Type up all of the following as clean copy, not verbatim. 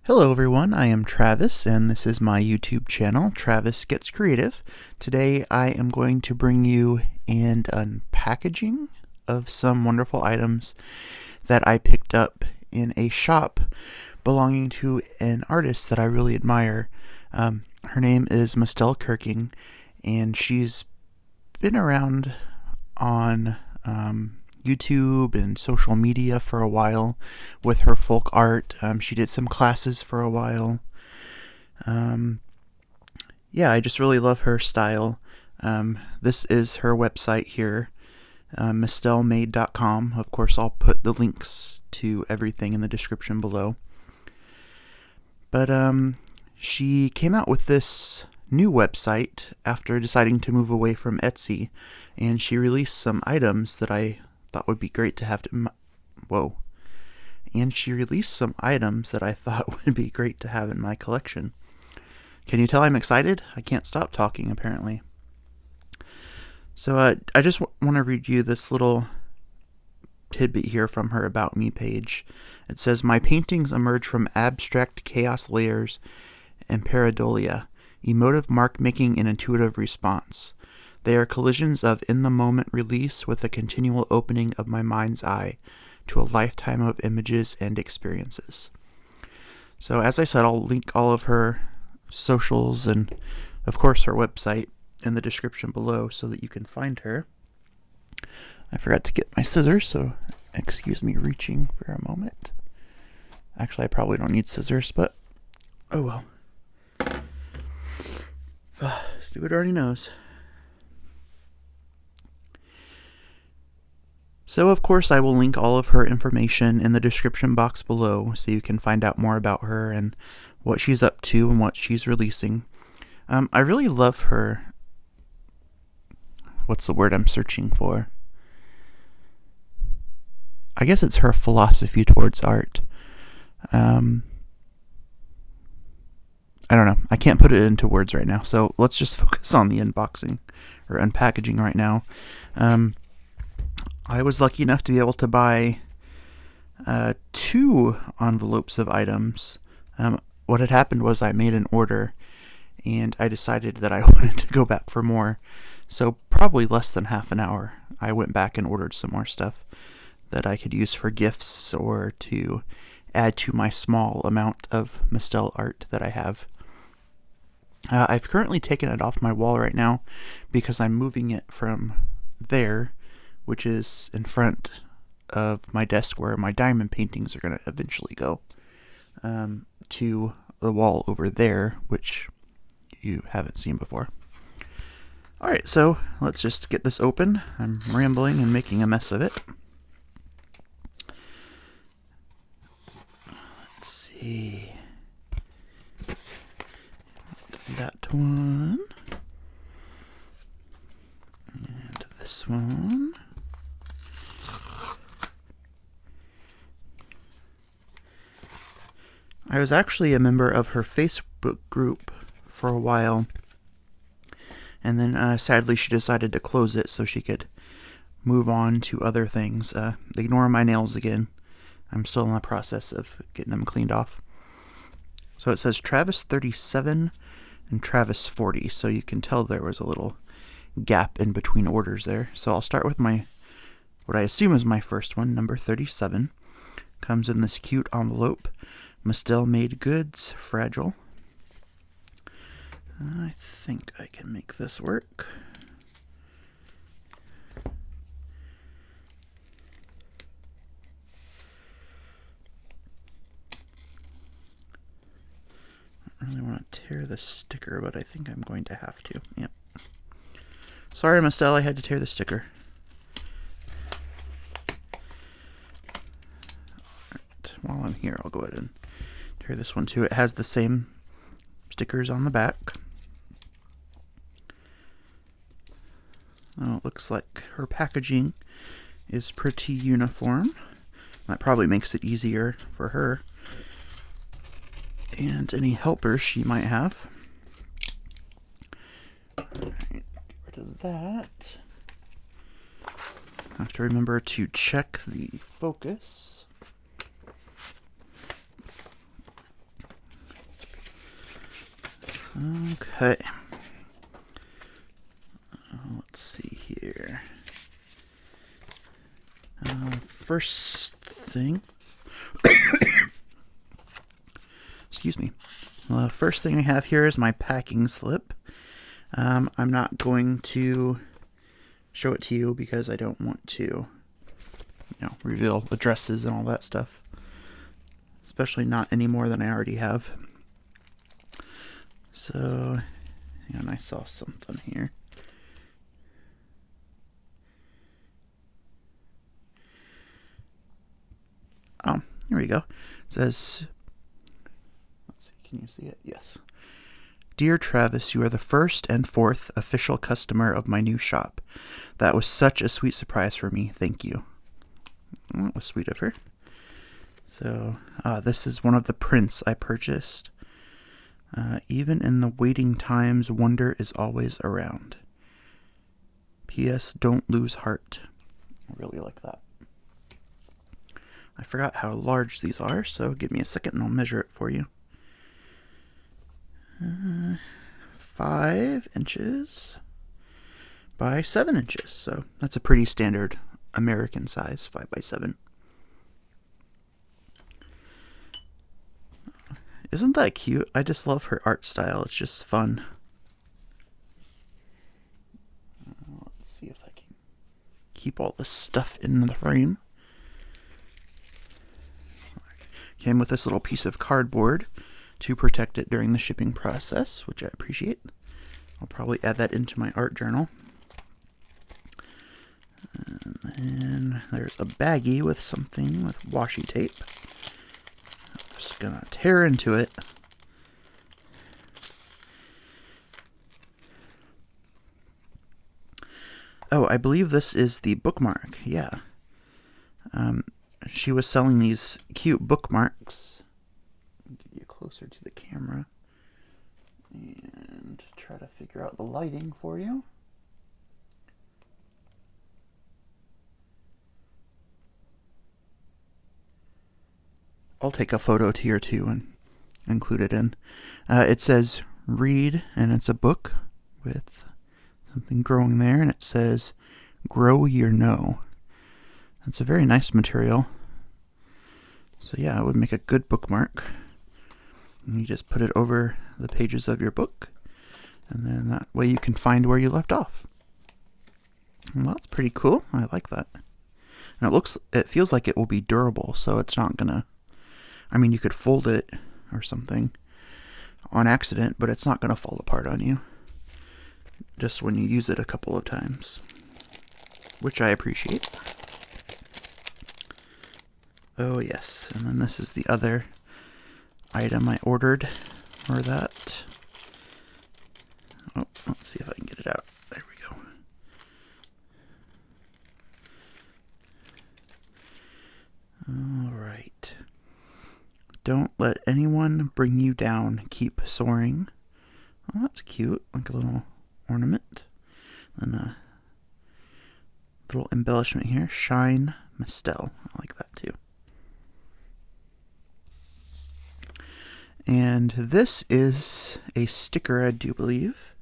Hello everyone, I am Travis and this is my YouTube channel, TravisGetsCreative. Today I am going to bring you an unpackaging of some wonderful items that I picked up in a shop belonging to an artist that I really admire. Her name is Mystele Kirkeeng and she's been around on YouTube and social media for a while with her folk art. She did some classes for a while. Yeah, I just really love her style. This is her website here, MysteleMade.com. Of course, I'll put the links to everything in the description below. But she came out with this new website after deciding to move away from Etsy, and she released some items that I thought would be great to have and she released some items that I thought would be great to have in my collection. Can you tell I'm excited? I can't stop talking, apparently. So I just want to read you this little tidbit here from her About Me page. It says, "My paintings emerge from abstract chaos layers and pareidolia, emotive mark-making and intuitive response. They are collisions of in-the-moment release with a continual opening of my mind's eye to a lifetime of images and experiences." So as I said, I'll link all of her socials and, of course, her website in the description below so that you can find her. I forgot to get my scissors, so excuse me reaching for a moment. Actually, I probably don't need scissors, but oh well. Stupid already knows. So, of course, I will link all of her information in the description box below so you can find out more about her and what she's up to and what she's releasing. I really love her. What's the word I'm searching for? I guess it's her philosophy towards art. I don't know. I can't put it into words right now, so let's just focus on the unboxing or unpackaging right now. I was lucky enough to be able to buy 2 envelopes of items. What had happened was I made an order, and I decided that I wanted to go back for more. So probably less than half an hour, I went back and ordered some more stuff that I could use for gifts or to add to my small amount of Mystele art that I have. I've currently taken it off my wall right now because I'm moving it from there, which is in front of my desk where my diamond paintings are going to eventually go, to the wall over there, which you haven't seen before. Alright, so let's just get this open. I'm rambling and making a mess of it. Let's see. That one. And this one. I was actually a member of her Facebook group for a while, and then sadly she decided to close it so she could move on to other things. Ignore my nails again. I'm still in the process of getting them cleaned off. So it says Travis 37 and Travis 40, so you can tell there was a little gap in between orders there. So I'll start with what I assume is my first one, number 37. Comes in this cute envelope. MysteleMade goods, fragile. I think I can make this work. I don't really want to tear the sticker, but I think I'm going to have to. Yep. Sorry, Mystele, I had to tear the sticker. Alright, while I'm here, I'll go ahead and tear this one too. It has the same stickers on the back. Oh, it looks like her packaging is pretty uniform. That probably makes it easier for her and any helpers she might have. Alright, get rid of that. I have to remember to check the focus. Okay. Let's see here. First thing. Excuse me. The first thing I have here is my packing slip. I'm not going to show it to you because I don't want to, reveal addresses and all that stuff. Especially not any more than I already have. So, and I saw something here. Oh, here we go. It says, let's see, can you see it? Yes. Dear Travis, you are the first and fourth official customer of my new shop. That was such a sweet surprise for me. Thank you. Well, that was sweet of her. So, this is one of the prints I purchased. Even in the waiting times, wonder is always around. P.S. Don't lose heart. I really like that. I forgot how large these are, so give me a second and I'll measure it for you. 5 inches by 7 inches, so that's a pretty standard American size, 5 by 7. Isn't that cute? I just love her art style. It's just fun. Let's see if I can keep all this stuff in the frame. Came with this little piece of cardboard to protect it during the shipping process, which I appreciate. I'll probably add that into my art journal. And then there's a baggie with something with washi tape. I'm just gonna tear into it. Oh, I believe this is the bookmark. Yeah. She was selling these cute bookmarks. Get you closer to the camera and try to figure out the lighting for you. I'll take a photo here too and include it in. It says read, and it's a book with something growing there, and it says grow your know. It's a very nice material. So yeah, it would make a good bookmark. And you just put it over the pages of your book, and then that way you can find where you left off. Well, that's pretty cool. I like that. And it feels like it will be durable, so it's not gonna, you could fold it or something on accident, but it's not gonna fall apart on you. Just when you use it a couple of times, which I appreciate. Oh yes, and then this is the other item I ordered for that. Oh, let's see if I can get it out. There we go. All right. Don't let anyone bring you down. Keep soaring. Oh, that's cute. Like a little ornament. And a little embellishment here. Shine Mystele. I like that too. And this is a sticker, I do believe.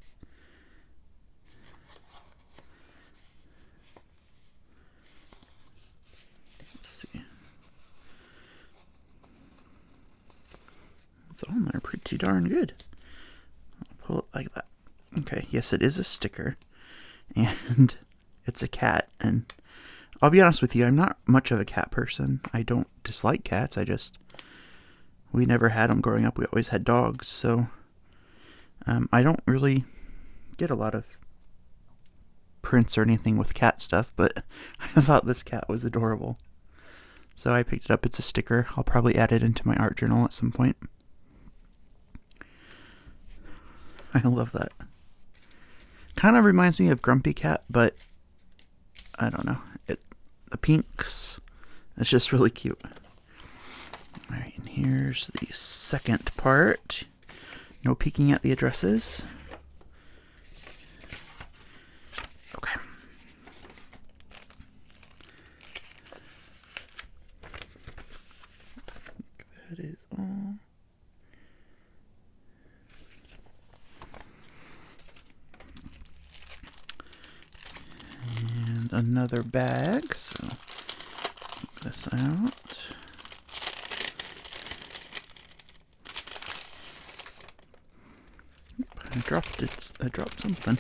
Let's see. It's on there pretty darn good. I'll pull it like that. Okay, yes, it is a sticker. And it's a cat. And I'll be honest with you, I'm not much of a cat person. I don't dislike cats. We never had them growing up. We always had dogs, so I don't really get a lot of prints or anything with cat stuff, but I thought this cat was adorable. So I picked it up. It's a sticker. I'll probably add it into my art journal at some point. I love that. Kind of reminds me of Grumpy Cat, but I don't know. The pinks, it's just really cute. Alright, and here's the second part. No peeking at the addresses. Okay. That is all. another bag, so take this out. I dropped something.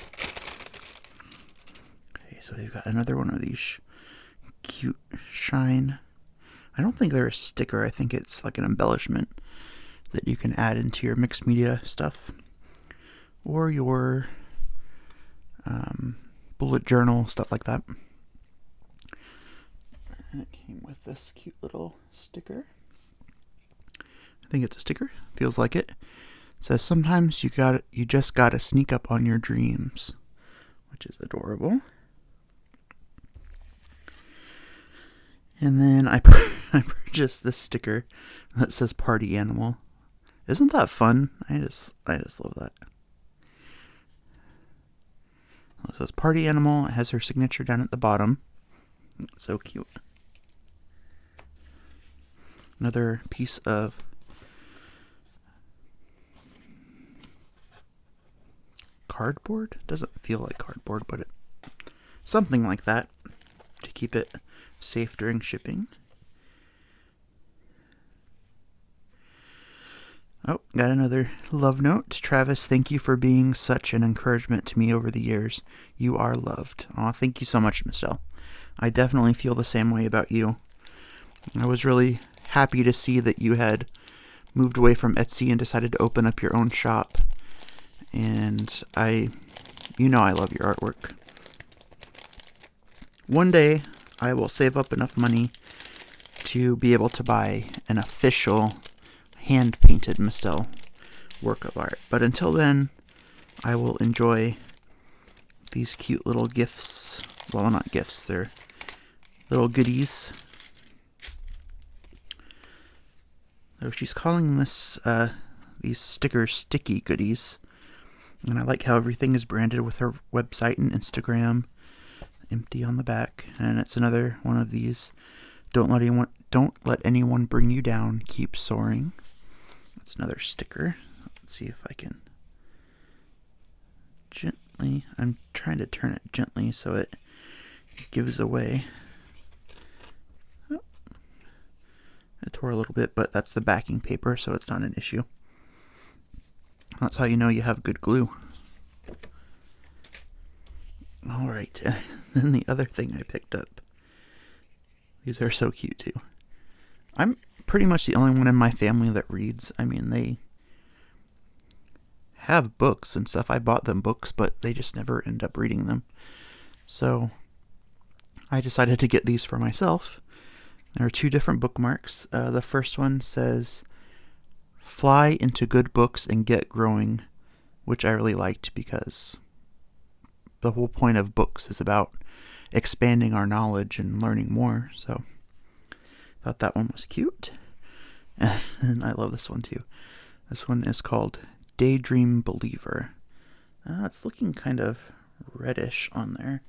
Okay, so we've got another one of these cute shine. I don't think they're a sticker. I think it's like an embellishment that you can add into your mixed media stuff or your bullet journal, stuff like that. And it came with this cute little sticker. I think it's a sticker. Feels like it. It says, sometimes you just gotta sneak up on your dreams, which is adorable. And then I purchased this sticker that says party animal. Isn't that fun? I just love that. It says party animal. It has her signature down at the bottom. So cute. Another piece of cardboard. Doesn't feel like cardboard, but something like that to keep it safe during shipping. Oh, got another love note. Travis, thank you for being such an encouragement to me over the years. You are loved. Aw, thank you so much, Mystele. I definitely feel the same way about you. I was really happy to see that you had moved away from Etsy and decided to open up your own shop. And I love your artwork. One day, I will save up enough money to be able to buy an official hand-painted Mystele work of art. But until then, I will enjoy these cute little gifts. Well, not gifts, they're little goodies. So she's calling this these stickers sticky goodies. And I like how everything is branded with her website and Instagram. Empty on the back. And it's another one of these. Don't let anyone bring you down. Keep soaring. That's another sticker. Let's see if I can gently. I'm trying to turn it gently so it gives away. Oh, it tore a little bit, but that's the backing paper, so it's not an issue. That's how you know you have good glue. Alright, then the other thing I picked up. These are so cute too. I'm pretty much the only one in my family that reads. I mean, they have books and stuff. I bought them books, but they just never end up reading them. So I decided to get these for myself. There are two different bookmarks. The first one says, "Fly into good books and get growing," which I really liked because the whole point of books is about expanding our knowledge and learning more. So I thought that one was cute. And I love this one too. This one is called Daydream Believer. It's looking kind of reddish on there.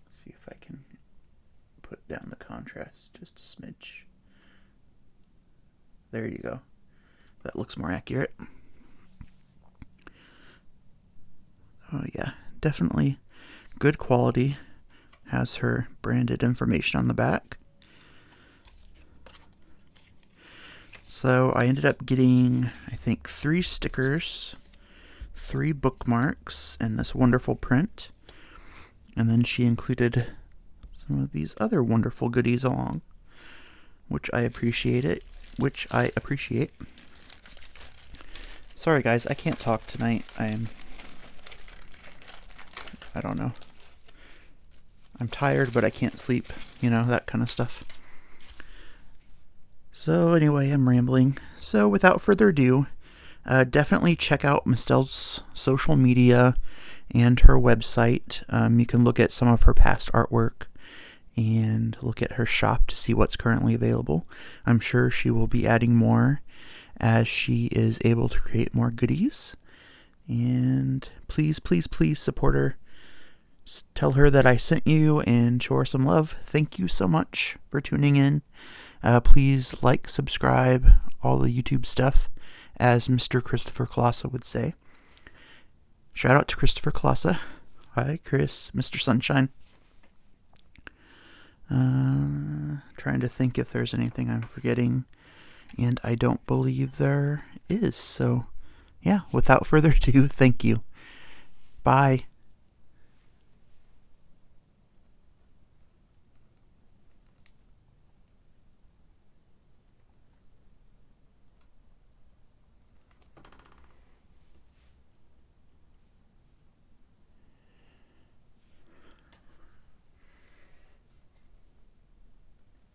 Let's see if I can put down the contrast just a smidge. There you go. That looks more accurate. Oh yeah, definitely good quality. Has her branded information on the back. So I ended up getting, I think, 3 stickers, 3 bookmarks, and this wonderful print. And then she included some of these other wonderful goodies along, which I appreciate. Sorry guys, I can't talk tonight. I don't know. I'm tired, but I can't sleep. You know, that kind of stuff. So anyway, I'm rambling. So without further ado, definitely check out Mystele's social media and her website. You can look at some of her past artwork and look at her shop to see what's currently available. I'm sure she will be adding more as she is able to create more goodies. And please, please, please support her. Tell her that I sent you and show her some love. Thank you so much for tuning in. Please like, subscribe, all the YouTube stuff, as Mr. Christopher Colossa would say. Shout out to Christopher Colossa. Hi, Chris, Mr. Sunshine. Trying to think if there's anything I'm forgetting, and I don't believe there is. So, yeah, without further ado, thank you. Bye.